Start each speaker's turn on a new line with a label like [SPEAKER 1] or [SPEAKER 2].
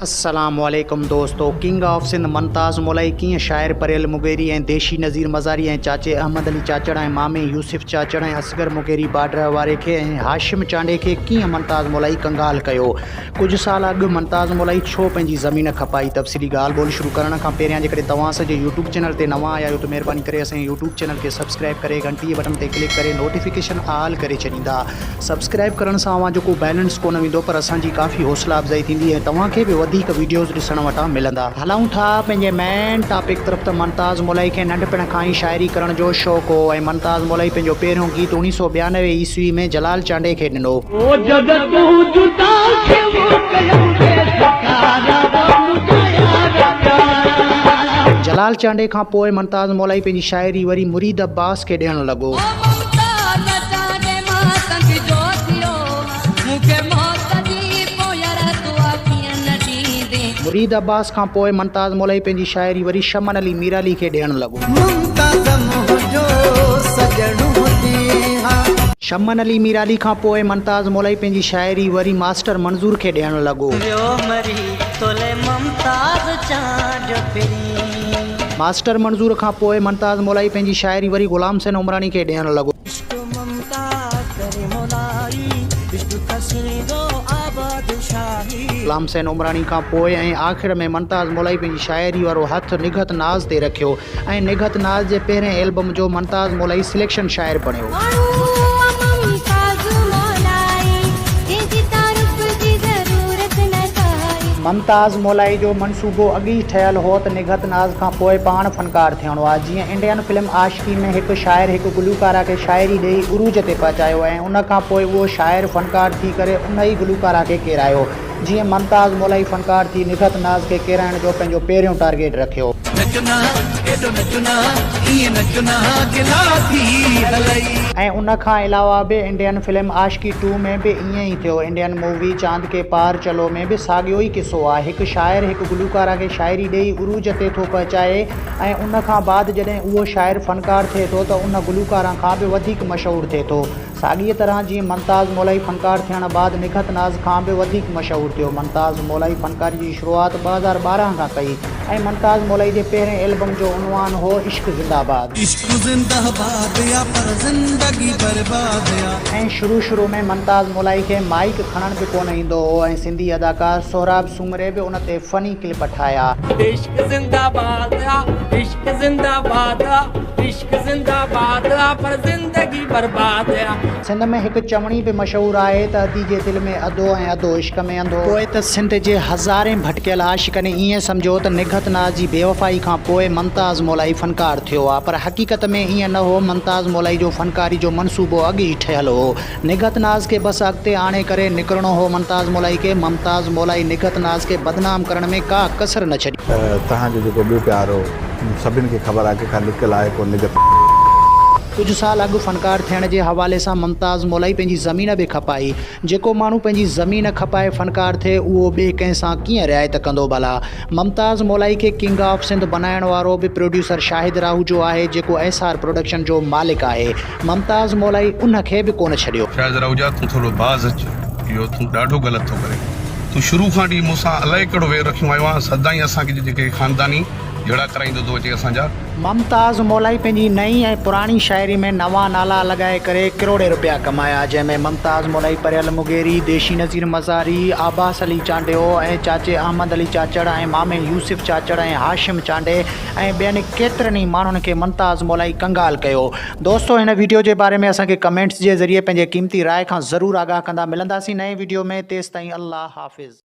[SPEAKER 1] अस्सलाम वालेकुम दोस्तों। किंग ऑफ सिंध मुमताज़ मोलाई कीअं शाइर परेल मुगेरी ऐं देशी नज़ीर मज़ारी ऐं चाचे अहमद अली चाचड़ ऐं मामे यूसुफ चाचड़ ऐं असगर मुगेरी बाडर वारे खे ऐं हाशिम चांडे खे कीअं मुमताज़ मोलाई कंगाल कयो। कुझु साल अॻु मुमताज़ मोलाई छो पंहिंजी ज़मीन खपाई। तफ़सीली ॻाल्हि ॿोल शुरू करण खां पहिरियां जेकॾहिं तव्हां असांजे यूट्यूब चैनल ते नवां आया आहियो त महिरबानी करे असांजे यूट्यूब चैनल खे सब्सक्राइब करे घंटीअ बटन ते क्लिक करे नोटिफिकेशन ऑल करे छॾींदा। सब्सक्राइब करण सां अव्हां जेको बैलेंस कोन वेंदो पर असांजी काफ़ी हौसला अफ़ज़ाई थींदी ऐं तव्हांखे बि वधीक वीडियोज़ ॾिसण वटां मिलंदा। हलूं था पंहिंजे मेन टॉपिक तरफ़। त मुमताज़ मोलाई खे नंढपण खां ई शाइरी करण जो शौक़ु हो ऐं मुमताज़ मोलाई पंहिंजो पहिरियों गीत 1992 ईस्वी में जलाल चांडे खे ॾिनो। जलाल चांडे खां पोइ मुमताज़ मोलाई पंहिंजी शाइरी वरी मुरीद अब्बास खे ॾियणु लॻो। मुरीद अब्बास खां पोइ मुमताज़ मोलाई पंहिंजी शाइरी वरी शमन अली मीराली खे ॾियणु लॻो। शमन अली मीराली खां पोइ मुमताज़ मोलाई पंहिंजी शाइरी वरी मास्टर मंज़ूर खे ॾियणु लॻो। मास्टर मंज़ूर खां पोइ मुमताज़ मोलाई पंहिंजी शाइरी वरी ग़ुलाम हुसैन उमरानी खे ॾियणु लॻो। ग़ुलाम हुसैन उमरानी खां पोइ ऐं आख़िर में मुमताज़ मोलाई पंहिंजी शाइरी वारो हथु निघत नाज़ ते रखियो ऐं निघत नाज़ जे पहिरें एल्बम जो मुमताज़ मोलाई सिलेक्शन शाइर बणियो। मुमताज़ मोलाई जो मनसूबो अॻु ई ठहियलु हो त निघत नाज़ खां पोइ पाण फ़नकार थियणो आहे। जीअं इंडियन फिल्म आशिकी में हिकु शाइर हिकु गुलूकारा खे शाइरी ॾेई उरूज ते पहुचायो ऐं उन खां पोइ उहो शाइर फ़नकार थी करे उन ई गुलूकारा खे केरायो। जीअं मुमताज़ मोलाई फ़नकार थी निघत नाज़ खे केराइण जो पंहिंजो पहिरियों टारगेट रखियो। ऐं उन खां अलावा बि इंडियन फिल्म आशिकी 2 में बि ईअं ई थियो। इंडियन मूवी चांद के पार चलो में बि साॻियो ई किसो आहे। हिकु शाइर हिकु गुलूकारा खे शाइरी ॾेई उरूज ते थो पहुचाए ऐं उन खां बाद जॾहिं उहो शाइर फ़नकार थिए थो त उन गुलूकारा खां बि वधीक मशहूरु थिए थो। साॻीअ तरह जीअं मुमताज़ मोलाई फ़नकार थियण बाद निघत नाज़ खां बि वधीक मशहूरु थियो। मुमताज़ मोलाई फ़नकारी जी शुरूआति 2012 खां कई ऐं मुमताज़ मोलाई जे पहिरें एल्बम जो उनवान हो इश्क ज़िंदाबाद। ऐं शुरू में मुमताज़ मोलाई खे माइक खणण बि कोन ईंदो हो ऐं सिंधी अदाकार सोहराब सूमरे बि उन ते फ़नी क्लिप ठाहिया। सिंध में हिकु चवणी बि मशहूरु आहे त अदी जे दिलि में अदो ऐं अदो इश्क में अंधो। पोइ त सिंध जे हज़ारे भटकियल आशिकनि ईअं सम्झो त निघत नाज़ जी बेवफ़ाई खां पोइ मुमताज़ मोलाई फ़नकार थियो आहे पर हक़ीक़त में ईअं न हो। मुमताज़ मोलाई जो फ़नकारी जो मनसूबो अॻु ई ठहियलु हो। निघत नाज़ खे बसि अॻिते आणे करे निकिरणो हो मुमताज़ मोलाई खे। मुमताज़ मोलाई निघत नाज़ खे बदनाम करण में का कसर न छॾी।
[SPEAKER 2] तव्हांजो जेको ॿियो प्यार हो सभिनि खे ख़बर आहे कि खां निकिल आहे को निघत।
[SPEAKER 1] कुझु साल अॻु फ़नकार थियण जे हवाले सां मुमताज़ मोलाई पंहिंजी ज़मीन बि खपाई। जेको माण्हू पंहिंजी ज़मीन खपाए फ़नकार थिए उहो ॿिए कंहिं सां कीअं रिआयत कंदो भला। मुमताज़ मोलाई खे किंग ऑफ सिंध बनाइण वारो बि प्रोड्यूसर शाहिद राहूजो आहे जेको एसआर प्रोडक्शन जो मालिक आहे। मुमताज़ मोलाई उन खे बि कोन छॾियो।
[SPEAKER 3] शाहिद राहूजा तूं थोरो बाज़ अच, इहो तूं ॾाढो ग़लति थो करे। तूं शुरू खां वठी मूंसां अलाए कहिड़ो वेर रखियो आयो आहे। सदाईं असांखे जेके ख़ानदानी जहिड़ा कराईंदो थो अचे असांजा।
[SPEAKER 1] मुमताज़ मोलाई पंहिंजी नई ऐं पुराणी शाइरी में नवां नाला लॻाए करे करोड़े रुपया कमाया जंहिंमें मुमताज़ मोलाई परेल मुगेरी, देशी नज़ीर मज़ारी, अब्बास अली चांडियो ऐं चाचे अहमद अली चाचड़ ऐं मामे यूसुफ चाचड़ ऐं हाशिम चांडे ऐं ॿियनि केतिरनि ई माण्हुनि खे मुमताज़ मोलाई कंगाल कयो। दोस्तों हिन वीडियो जे बारे में असांखे कमेंट्स जे ज़रिए पंहिंजे क़ीमती राय खां ज़रूरु आगाह कंदा। मिलंदासीं नए वीडियो में। तेसिताईं अल्लाह हाफ़िज़।